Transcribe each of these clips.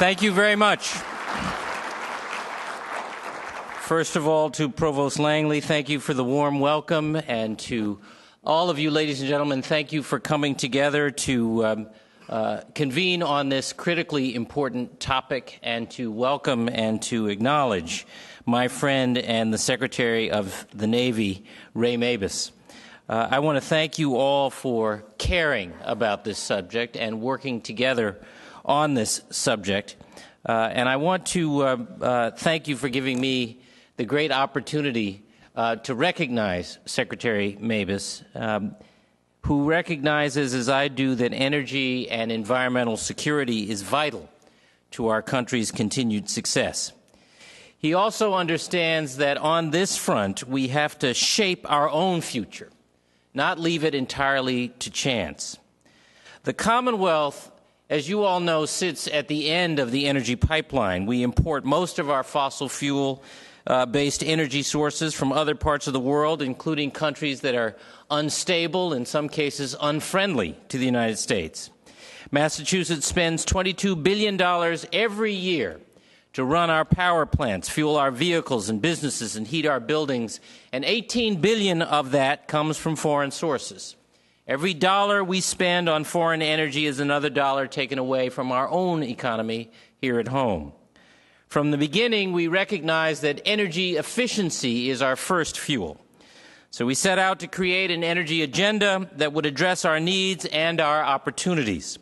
Thank you very much. First of all, to Provost Langley, thank you for the warm welcome, and to all of you, ladies and gentlemen, thank you for coming together to convene on this critically important topic and to welcome and to acknowledge my friend and the Secretary of the Navy, Ray Mabus. I want to thank you all for caring about this subject and working together on this subject. And I want to thank you for giving me the great opportunity to recognize Secretary Mabus, who recognizes, as I do, that energy and environmental security is vital to our country's continued success. He also understands that on this front, we have to shape our own future, not leave it entirely to chance. The Commonwealth, as you all know, sits at the end of the energy pipeline. We import most of our fossil fuel-based energy sources from other parts of the world, including countries that are unstable, in some cases unfriendly to the United States. Massachusetts spends $22 billion every year to run our power plants, fuel our vehicles and businesses, and heat our buildings, and $18 billion of that comes from foreign sources. Every dollar we spend on foreign energy is another dollar taken away from our own economy here at home. From the beginning, we recognized that energy efficiency is our first fuel. So we set out to create an energy agenda that would address our needs and our opportunities.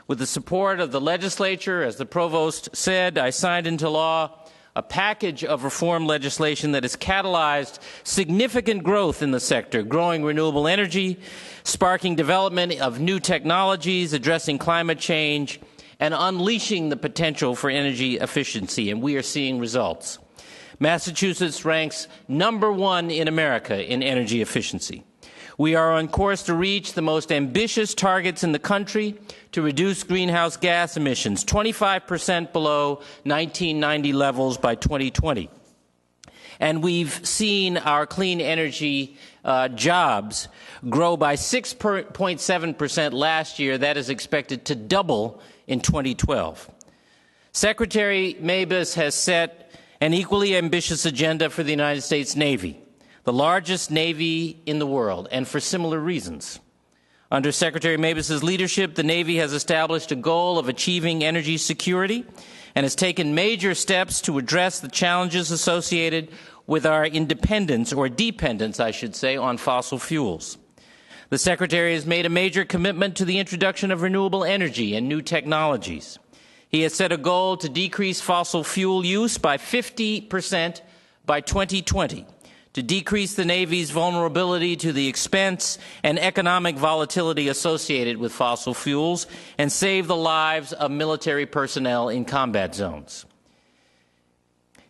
With the support of the legislature, as the provost said, I signed into law a package of reform legislation that has catalyzed significant growth in the sector, growing renewable energy, sparking development of new technologies, addressing climate change, and unleashing the potential for energy efficiency, and we are seeing results. Massachusetts ranks #1 in America in energy efficiency. We are on course to reach the most ambitious targets in the country to reduce greenhouse gas emissions, 25% below 1990 levels by 2020. And we've seen our clean energy jobs grow by 6.7% last year. That is expected to double in 2012. Secretary Mabus has set an equally ambitious agenda for the United States Navy, the largest Navy in the world, and for similar reasons. Under Secretary Mabus's leadership, the Navy has established a goal of achieving energy security and has taken major steps to address the challenges associated with our independence, or dependence, I should say, on fossil fuels. The Secretary has made a major commitment to the introduction of renewable energy and new technologies. He has set a goal to decrease fossil fuel use by 50% by 2020, to decrease the Navy's vulnerability to the expense and economic volatility associated with fossil fuels, and save the lives of military personnel in combat zones.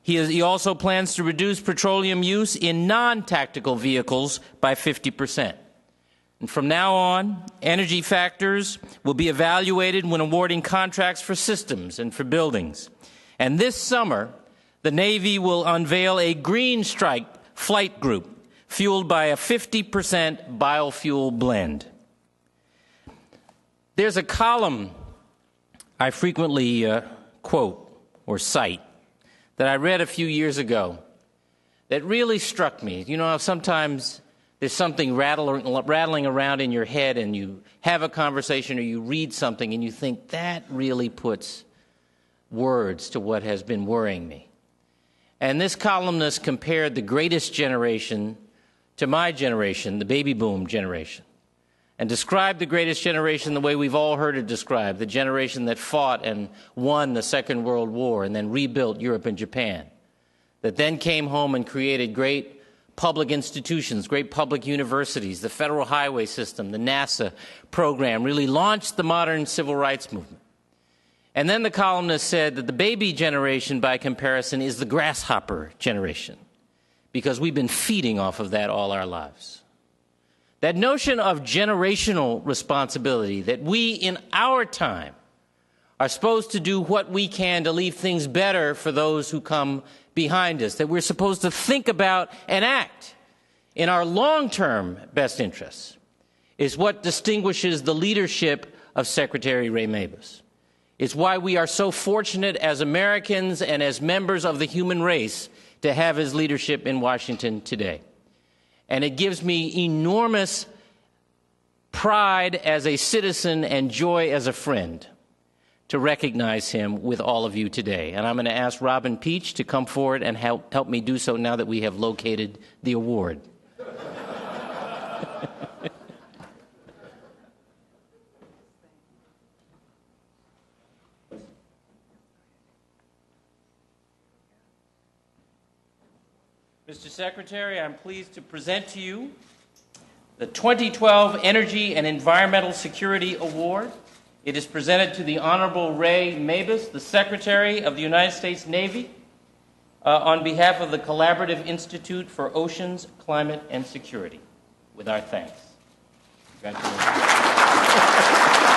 He also plans to reduce petroleum use in non-tactical vehicles by 50%. And from now on, energy factors will be evaluated when awarding contracts for systems and for buildings. And this summer, the Navy will unveil a Green Strike flight group fueled by a 50% biofuel blend. There's a column I frequently quote or cite that I read a few years ago that really struck me. You know how sometimes there's something rattling around in your head, and you have a conversation or you read something and you think, that really puts words to what has been worrying me. And this columnist compared the greatest generation to my generation, the baby boom generation, and described the greatest generation the way we've all heard it described, the generation that fought and won the Second World War and then rebuilt Europe and Japan, that then came home and created great public institutions, great public universities, the federal highway system, the NASA program, really launched the modern civil rights movement. And then the columnist said that the baby generation, by comparison, is the grasshopper generation, because we've been feeding off of that all our lives. That notion of generational responsibility, that we in our time are supposed to do what we can to leave things better for those who come behind us, that we're supposed to think about and act in our long-term best interests, is what distinguishes the leadership of Secretary Ray Mabus. It's why we are so fortunate as Americans and as members of the human race to have his leadership in Washington today. And it gives me enormous pride as a citizen and joy as a friend to recognize him with all of you today. And I'm going to ask Robin Peach to come forward and help me do so now that we have located the award. Mr. Secretary, I'm pleased to present to you the 2012 Energy and Environmental Security Award. It is presented to the Honorable Ray Mabus, the Secretary of the United States Navy, on behalf of the Collaborative Institute for Oceans, Climate, and Security, with our thanks. Congratulations.